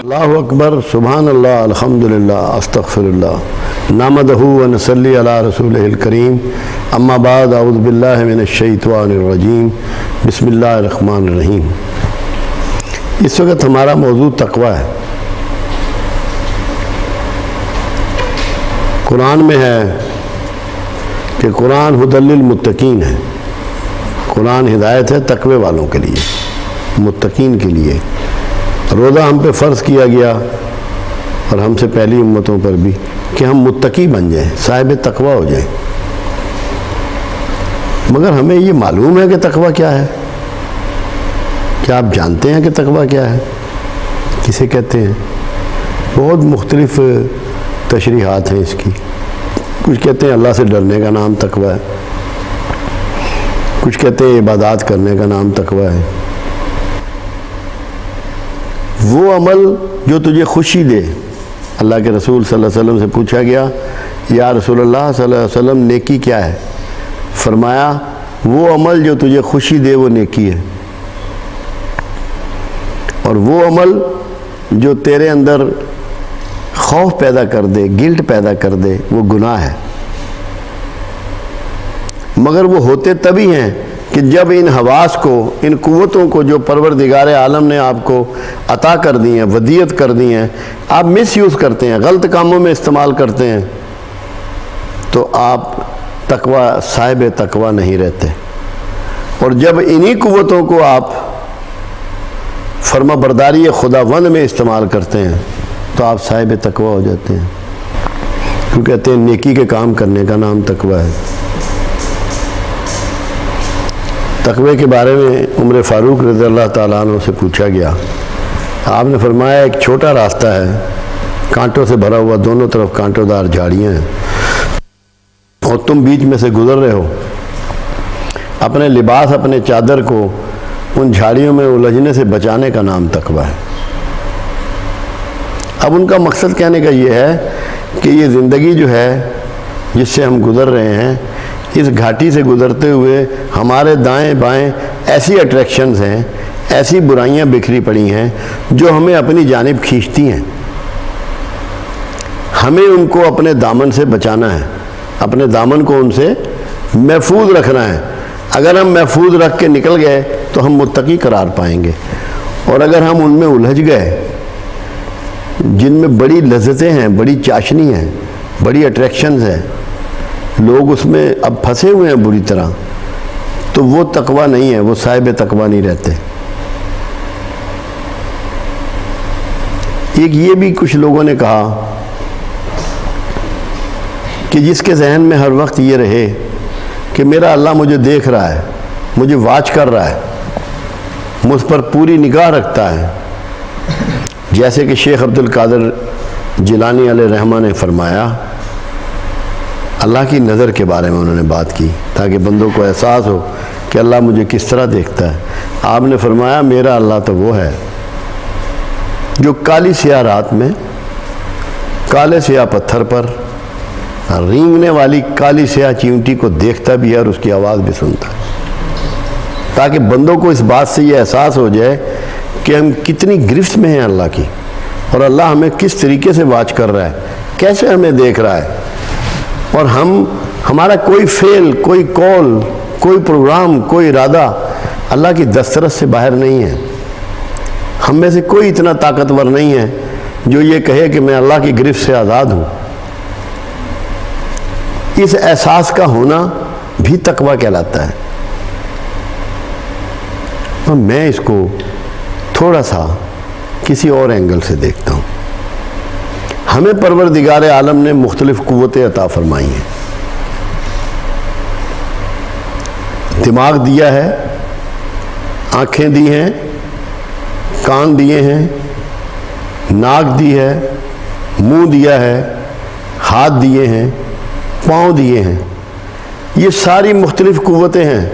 اللہ اکبر سبحان اللہ الحمدللہ استغفراللہ نحمدہ و نصلی علی رسولہ الکریم اما بعد اعوذ باللہ من الشیطان الرجیم بسم اللہ الرحمن الرحیم۔ اس وقت ہمارا موضوع تقوی ہے۔ قرآن میں ہے کہ قرآن ھدی للمتقین ہے، قرآن ہدایت ہے تقوی والوں کے لیے، متقین کے لیے۔ روزہ ہم پہ فرض کیا گیا اور ہم سے پہلی امتوں پر بھی کہ ہم متقی بن جائیں، صاحب تقوی ہو جائیں۔ مگر ہمیں یہ معلوم ہے کہ تقوی کیا ہے؟ کیا آپ جانتے ہیں کہ تقوی کیا ہے؟ کسے کہتے ہیں؟ بہت مختلف تشریحات ہیں اس کی۔ کچھ کہتے ہیں اللہ سے ڈرنے کا نام تقوی ہے، کچھ کہتے ہیں عبادات کرنے کا نام تقوی ہے۔ وہ عمل جو تجھے خوشی دے۔ اللہ کے رسول صلی اللہ علیہ وسلم سے پوچھا گیا یا رسول اللہ صلی اللہ علیہ وسلم نیکی کیا ہے؟ فرمایا وہ عمل جو تجھے خوشی دے وہ نیکی ہے، اور وہ عمل جو تیرے اندر خوف پیدا کر دے، گلٹ پیدا کر دے، وہ گناہ ہے۔ مگر وہ ہوتے تبھی ہیں کہ جب ان حواس کو، ان قوتوں کو جو پروردگار عالم نے آپ کو عطا کر دی ہیں، ودیت کر دی ہیں، آپ مس یوز کرتے ہیں، غلط کاموں میں استعمال کرتے ہیں، تو آپ تقوی، صاحب تقوی نہیں رہتے۔ اور جب انہی قوتوں کو آپ فرما برداری خداوند میں استعمال کرتے ہیں تو آپ صاحب تقوی ہو جاتے ہیں۔ کیوں کہتے ہیں نیکی کے کام کرنے کا نام تقوی ہے۔ تقوی کے بارے میں عمر فاروق رضی اللہ تعالیٰ عنہ سے پوچھا گیا۔ آپ نے فرمایا ایک چھوٹا راستہ ہے، کانٹوں سے بھرا ہوا، دونوں طرف کانٹوں دار جھاڑیاں ہیں، اور تم بیچ میں سے گزر رہے ہو۔ اپنے لباس، اپنے چادر کو ان جھاڑیوں میں الجھنے سے بچانے کا نام تقوی ہے۔ اب ان کا مقصد کہنے کا یہ ہے کہ یہ زندگی جو ہے جس سے ہم گزر رہے ہیں، اس گھاٹی سے گزرتے ہوئے ہمارے دائیں بائیں ایسی اٹریکشنز ہیں، ایسی برائیاں بکھری پڑی ہیں جو ہمیں اپنی جانب کھینچتی ہیں۔ ہمیں ان کو اپنے دامن سے بچانا ہے، اپنے دامن کو ان سے محفوظ رکھنا ہے۔ اگر ہم محفوظ رکھ کے نکل گئے تو ہم متقی قرار پائیں گے، اور اگر ہم ان میں الجھ گئے جن میں بڑی لذتیں ہیں، بڑی چاشنی ہیں، بڑی اٹریکشنز ہیں، لوگ اس میں اب پھنسے ہوئے ہیں بری طرح، تو وہ تقوی نہیں ہے، وہ صاحب تقوی نہیں رہتے۔ ایک یہ بھی کچھ لوگوں نے کہا کہ جس کے ذہن میں ہر وقت یہ رہے کہ میرا اللہ مجھے دیکھ رہا ہے، مجھے واچ کر رہا ہے، مجھ پر پوری نگاہ رکھتا ہے، جیسے کہ شیخ عبد القادر جیلانی علیہ رحمہ نے فرمایا، اللہ کی نظر کے بارے میں انہوں نے بات کی تاکہ بندوں کو احساس ہو کہ اللہ مجھے کس طرح دیکھتا ہے۔ آپ نے فرمایا میرا اللہ تو وہ ہے جو کالی سیاہ رات میں، کالے سیاہ پتھر پر رینگنے والی کالی سیاہ چیونٹی کو دیکھتا بھی ہے اور اس کی آواز بھی سنتا ہے، تاکہ بندوں کو اس بات سے یہ احساس ہو جائے کہ ہم کتنی گرفت میں ہیں اللہ کی، اور اللہ ہمیں کس طریقے سے واچ کر رہا ہے، کیسے ہمیں دیکھ رہا ہے، اور ہمارا کوئی فعل، کوئی قول، کوئی پروگرام، کوئی ارادہ اللہ کی دسترس سے باہر نہیں ہے۔ ہم میں سے کوئی اتنا طاقتور نہیں ہے جو یہ کہے کہ میں اللہ کی گرفت سے آزاد ہوں۔ اس احساس کا ہونا بھی تقوی کہلاتا ہے۔ اور میں اس کو تھوڑا سا کسی اور اینگل سے دیکھتا ہوں۔ ہمیں پروردگار عالم نے مختلف قوتیں عطا فرمائی ہیں۔ دماغ دیا ہے، آنکھیں دی ہیں، کان دیے ہیں، ناک دی ہے، منہ دیا ہے، ہاتھ دیے ہیں، پاؤں دیے ہیں۔ یہ ساری مختلف قوتیں ہیں،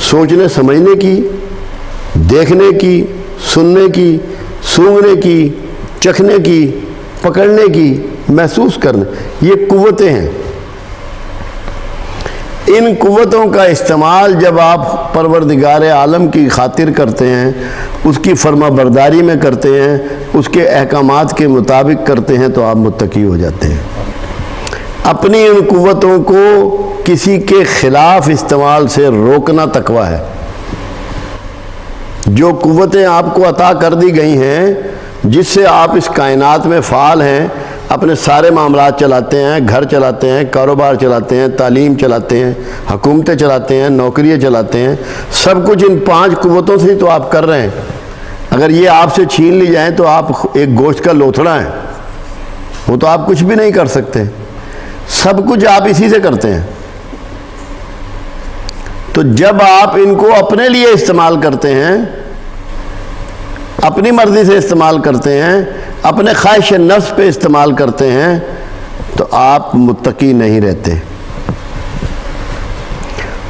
سوچنے سمجھنے کی، دیکھنے کی، سننے کی، سونگھنے کی، چکھنے کی، پکڑنے کی، محسوس کرنے، یہ قوتیں ہیں۔ ان قوتوں کا استعمال جب آپ پروردگار عالم کی خاطر کرتے ہیں، اس کی فرما برداری میں کرتے ہیں، اس کے احکامات کے مطابق کرتے ہیں، تو آپ متقی ہو جاتے ہیں۔ اپنی ان قوتوں کو کسی کے خلاف استعمال سے روکنا تقویٰ ہے۔ جو قوتیں آپ کو عطا کر دی گئی ہیں، جس سے آپ اس کائنات میں فعال ہیں، اپنے سارے معاملات چلاتے ہیں، گھر چلاتے ہیں، کاروبار چلاتے ہیں، تعلیم چلاتے ہیں، حکومتیں چلاتے ہیں، نوکریاں چلاتے ہیں، سب کچھ ان 5 قوتوں سے تو آپ کر رہے ہیں۔ اگر یہ آپ سے چھین لی جائیں تو آپ ایک گوشت کا لوتھڑا ہیں، وہ تو آپ کچھ بھی نہیں کر سکتے، سب کچھ آپ اسی سے کرتے ہیں۔ تو جب آپ ان کو اپنے لیے استعمال کرتے ہیں، اپنی مرضی سے استعمال کرتے ہیں، اپنے خواہش نفس پہ استعمال کرتے ہیں، تو آپ متقی نہیں رہتے۔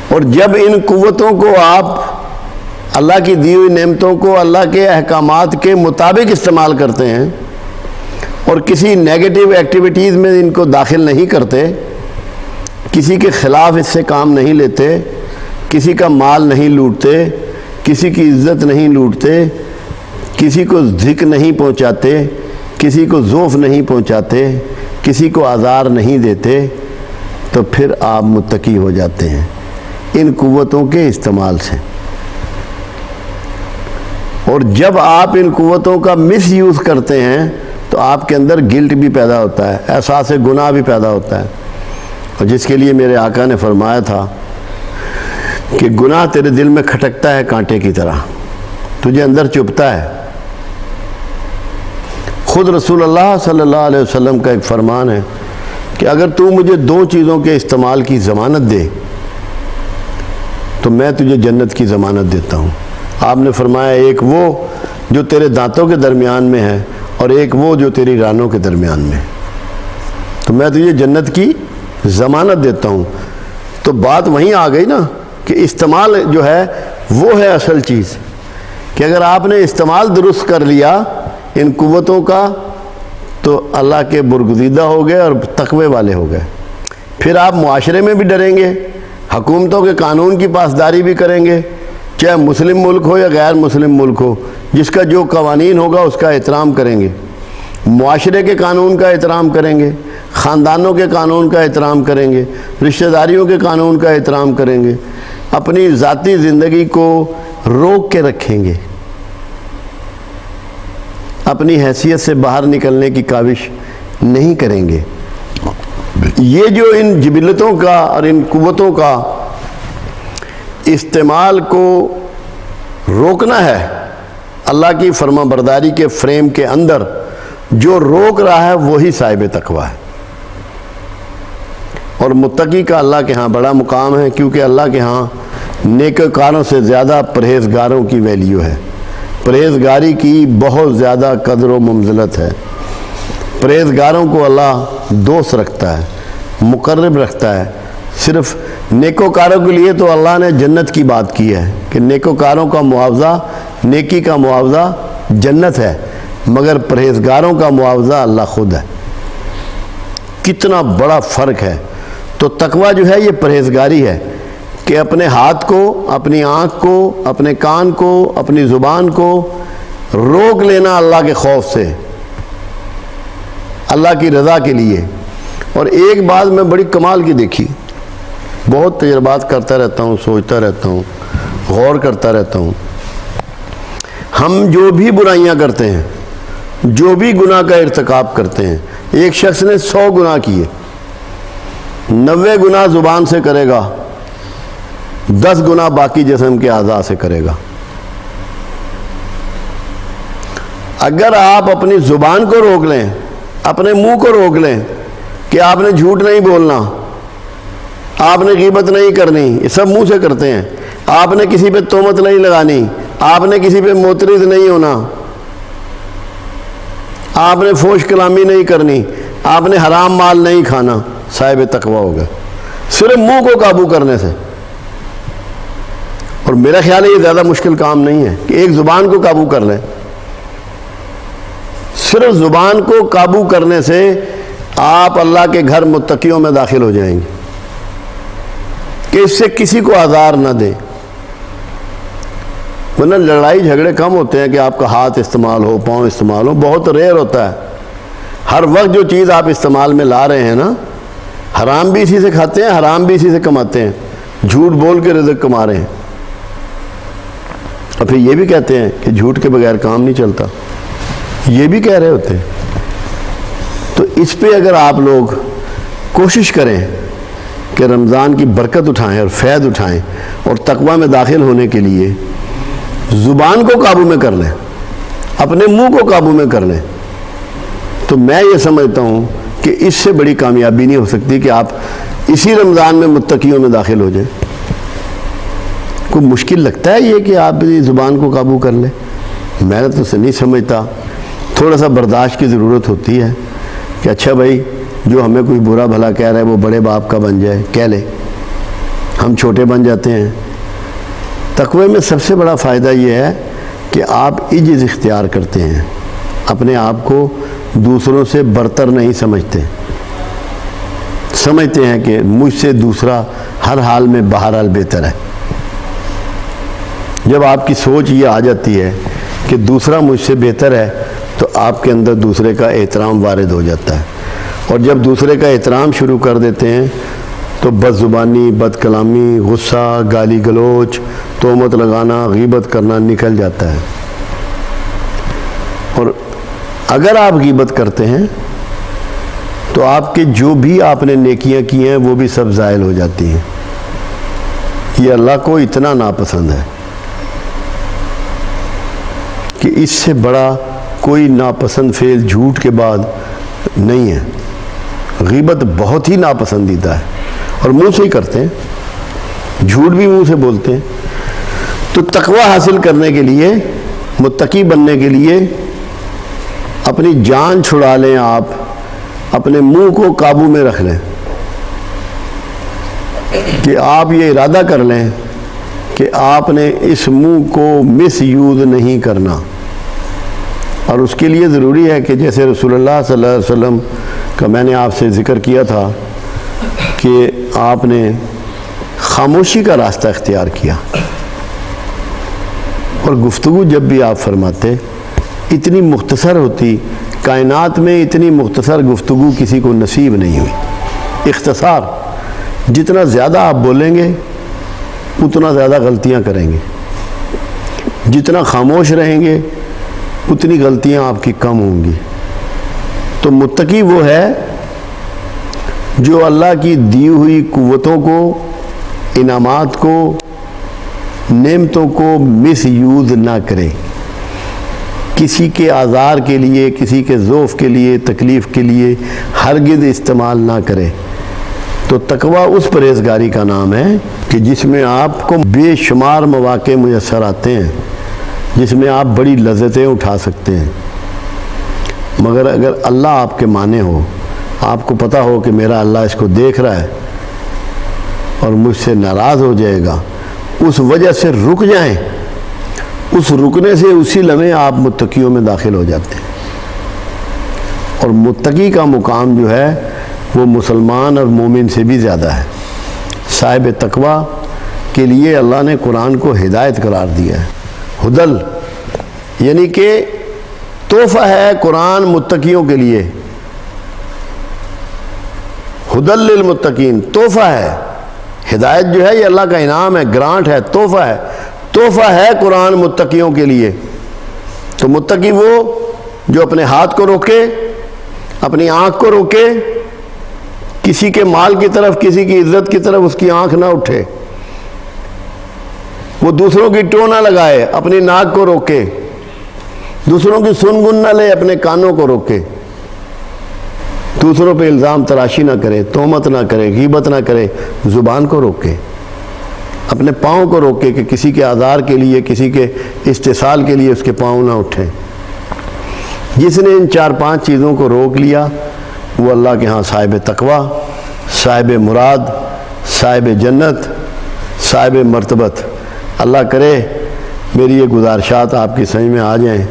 اور جب ان قوتوں کو آپ اللہ کی دی ہوئی نعمتوں کو اللہ کے احکامات کے مطابق استعمال کرتے ہیں اور کسی نیگیٹو ایکٹیویٹیز میں ان کو داخل نہیں کرتے، کسی کے خلاف اس سے کام نہیں لیتے، کسی کا مال نہیں لوٹتے، کسی کی عزت نہیں لوٹتے، کسی کو ذکر نہیں پہنچاتے، کسی کو ضعف نہیں پہنچاتے، کسی کو آزار نہیں دیتے، تو پھر آپ متقی ہو جاتے ہیں ان قوتوں کے استعمال سے۔ اور جب آپ ان قوتوں کا مس یوز کرتے ہیں تو آپ کے اندر گلٹ بھی پیدا ہوتا ہے، احساس گناہ بھی پیدا ہوتا ہے، اور جس کے لیے میرے آقا نے فرمایا تھا کہ گناہ تیرے دل میں کھٹکتا ہے کانٹے کی طرح، تجھے اندر چبھتا ہے۔ خود رسول اللہ صلی اللہ علیہ وسلم کا ایک فرمان ہے کہ اگر تو مجھے 2 چیزوں کے استعمال کی ضمانت دے تو میں تجھے جنت کی ضمانت دیتا ہوں۔ آپ نے فرمایا ایک وہ جو تیرے دانتوں کے درمیان میں ہے اور ایک وہ جو تیری رانوں کے درمیان میں ہے، تو میں تجھے جنت کی ضمانت دیتا ہوں۔ تو بات وہیں آ گئی نا کہ استعمال جو ہے وہ ہے اصل چیز، کہ اگر آپ نے استعمال درست کر لیا ان قوتوں کا تو اللہ کے برگزیدہ ہو گئے اور تقوی والے ہو گئے۔ پھر آپ معاشرے میں بھی ڈریں گے، حکومتوں کے قانون کی پاسداری بھی کریں گے، چاہے مسلم ملک ہو یا غیر مسلم ملک ہو، جس کا جو قوانین ہوگا اس کا احترام کریں گے، معاشرے کے قانون کا احترام کریں گے، خاندانوں کے قانون کا احترام کریں گے، رشتہ داریوں کے قانون کا احترام کریں گے، اپنی ذاتی زندگی کو روک کے رکھیں گے، اپنی حیثیت سے باہر نکلنے کی کاوش نہیں کریں گے۔ یہ جو ان جبلتوں کا اور ان قوتوں کا استعمال کو روکنا ہے، اللہ کی فرما برداری کے فریم کے اندر جو روک رہا ہے وہی صاحب تقویٰ ہے۔ اور متقی کا اللہ کے ہاں بڑا مقام ہے، کیونکہ اللہ کے ہاں نیکوکاروں سے زیادہ پرہیزگاروں کی ویلیو ہے، پرہیزگاری کی بہت زیادہ قدر و منزلت ہے۔ پرہیزگاروں کو اللہ دوست رکھتا ہے، مقرب رکھتا ہے۔ صرف نیکوکاروں کے لیے تو اللہ نے جنت کی بات کی ہے کہ نیکوکاروں کا معاوضہ، نیکی کا معاوضہ جنت ہے، مگر پرہیزگاروں کا معاوضہ اللہ خود ہے۔ کتنا بڑا فرق ہے۔ تو تقویٰ جو ہے یہ پرہیزگاری ہے کہ اپنے ہاتھ کو، اپنی آنکھ کو، اپنے کان کو، اپنی زبان کو روک لینا اللہ کے خوف سے، اللہ کی رضا کے لیے۔ اور ایک بات میں بڑی کمال کی دیکھی، بہت تجربات کرتا رہتا ہوں، سوچتا رہتا ہوں، غور کرتا رہتا ہوں۔ ہم جو بھی برائیاں کرتے ہیں، جو بھی گناہ کا ارتکاب کرتے ہیں، ایک شخص نے 100 گناہ کیے، 90 گناہ زبان سے کرے گا، 10 گناہ باقی جسم کے اعضاء سے کرے گا۔ اگر آپ اپنی زبان کو روک لیں، اپنے منہ کو روک لیں کہ آپ نے جھوٹ نہیں بولنا، آپ نے غیبت نہیں کرنی، یہ سب منہ سے کرتے ہیں، آپ نے کسی پہ تہمت نہیں لگانی، آپ نے کسی پہ معترض نہیں ہونا، آپ نے فحش کلامی نہیں کرنی، آپ نے حرام مال نہیں کھانا، صاحب تقویٰ ہوگا صرف منہ کو قابو کرنے سے۔ اور میرا خیال ہے یہ زیادہ مشکل کام نہیں ہے کہ ایک زبان کو قابو کر لیں۔ صرف زبان کو قابو کرنے سے آپ اللہ کے گھر متقیوں میں داخل ہو جائیں گے۔ کہ اس سے کسی کو آزار نہ دے، ورنہ لڑائی جھگڑے کم ہوتے ہیں کہ آپ کا ہاتھ استعمال ہو، پاؤں استعمال ہو، بہت ریئر ہوتا ہے۔ ہر وقت جو چیز آپ استعمال میں لا رہے ہیں نا، حرام بھی اسی سے کھاتے ہیں، حرام بھی اسی سے کماتے ہیں، جھوٹ بول کے رزق کما رہے ہیں، اور پھر یہ بھی کہتے ہیں کہ جھوٹ کے بغیر کام نہیں چلتا، یہ بھی کہہ رہے ہوتے ہیں۔ تو اس پہ اگر آپ لوگ کوشش کریں کہ رمضان کی برکت اٹھائیں اور فیض اٹھائیں اور تقوی میں داخل ہونے کے لیے زبان کو قابو میں کر لیں، اپنے منہ کو قابو میں کر لیں، تو میں یہ سمجھتا ہوں کہ اس سے بڑی کامیابی نہیں ہو سکتی کہ آپ اسی رمضان میں متقیوں میں داخل ہو جائیں۔ کوئی مشکل لگتا ہے یہ کہ آپ زبان کو قابو کر لیں؟ میں تو اسے نہیں سمجھتا۔ تھوڑا سا برداشت کی ضرورت ہوتی ہے کہ اچھا بھائی جو ہمیں کوئی برا بھلا کہہ رہا ہے وہ بڑے باپ کا بن جائے، کہہ لے، ہم چھوٹے بن جاتے ہیں۔ تقوی میں سب سے بڑا فائدہ یہ ہے کہ آپ عجز اختیار کرتے ہیں، اپنے آپ کو دوسروں سے برتر نہیں سمجھتے ہیں کہ مجھ سے دوسرا ہر حال میں بہرحال بہتر ہے۔ جب آپ کی سوچ یہ آ جاتی ہے کہ دوسرا مجھ سے بہتر ہے تو آپ کے اندر دوسرے کا احترام وارد ہو جاتا ہے، اور جب دوسرے کا احترام شروع کر دیتے ہیں تو بد زبانی، بد کلامی، غصہ، گالی گلوچ، تہمت لگانا، غیبت کرنا نکل جاتا ہے۔ اور اگر آپ غیبت کرتے ہیں تو آپ کے جو بھی آپ نے نیکیاں کی ہیں وہ بھی سب زائل ہو جاتی ہیں۔ یہ اللہ کو اتنا ناپسند ہے کہ اس سے بڑا کوئی ناپسند فعل جھوٹ کے بعد نہیں ہے۔ غیبت بہت ہی ناپسندیدہ ہے، اور منہ سے ہی کرتے ہیں، جھوٹ بھی منہ سے بولتے ہیں۔ تو تقوی حاصل کرنے کے لیے، متقی بننے کے لیے اپنی جان چھڑا لیں، آپ اپنے منہ کو قابو میں رکھ لیں کہ آپ یہ ارادہ کر لیں کہ آپ نے اس منہ کو مس یوز نہیں کرنا۔ اور اس کے لیے ضروری ہے کہ جیسے رسول اللہ صلی اللہ علیہ وسلم کا میں نے آپ سے ذکر کیا تھا کہ آپ نے خاموشی کا راستہ اختیار کیا، اور گفتگو جب بھی آپ فرماتے اتنی مختصر ہوتی، کائنات میں اتنی مختصر گفتگو کسی کو نصیب نہیں ہوئی۔ اختصار، جتنا زیادہ آپ بولیں گے اتنا زیادہ غلطیاں کریں گے، جتنا خاموش رہیں گے اتنی غلطیاں آپ کی کم ہوں گی۔ تو متقی وہ ہے جو اللہ کی دی ہوئی قوتوں کو، انعامات کو، نعمتوں کو مس یوز نہ کرے، کسی کے آزار کے لیے، کسی کے ضعف کے لیے، تکلیف کے لیے ہرگز استعمال نہ کرے۔ تو تقوی اس پرہیزگاری کا نام ہے کہ جس میں آپ کو بے شمار مواقع میسر آتے ہیں، جس میں آپ بڑی لذتیں اٹھا سکتے ہیں، مگر اگر اللہ آپ کے مانے ہو، آپ کو پتہ ہو کہ میرا اللہ اس کو دیکھ رہا ہے اور مجھ سے ناراض ہو جائے گا، اس وجہ سے رک جائیں، اس رکنے سے اسی لمحے آپ متقیوں میں داخل ہو جاتے ہیں۔ اور متقی کا مقام جو ہے وہ مسلمان اور مومن سے بھی زیادہ ہے۔ صاحب تقوی کے لیے اللہ نے قرآن کو ہدایت قرار دیا ہے، ہدل، یعنی کہ تحفہ ہے قرآن متقیوں کے لیے، ہدل للمتقین، تحفہ ہے۔ ہدایت جو ہے یہ اللہ کا انعام ہے، گرانٹ ہے، تحفہ ہے، تحفہ ہے قرآن متقیوں کے لیے۔ تو متقی وہ جو اپنے ہاتھ کو روکے، اپنی آنکھ کو روکے، کسی کے مال کی طرف، کسی کی عزت کی طرف اس کی آنکھ نہ اٹھے، وہ دوسروں کی ٹو نہ لگائے، اپنی ناک کو روکے، دوسروں کی سن گن نہ لے، اپنے کانوں کو روکے، دوسروں پہ الزام تراشی نہ کرے، تہمت نہ کرے، غیبت نہ کرے، زبان کو روکے، اپنے پاؤں کو روکے کہ کسی کے آزار کے لیے، کسی کے استحصال کے لیے اس کے پاؤں نہ اٹھیں۔ جس نے ان 4-5 چیزوں کو روک لیا وہ اللہ کے ہاں صاحب تقوی، صاحب مراد، صاحب جنت، صاحب مرتبت۔ اللہ کرے میری یہ گزارشات آپ کی سمجھ میں آ جائیں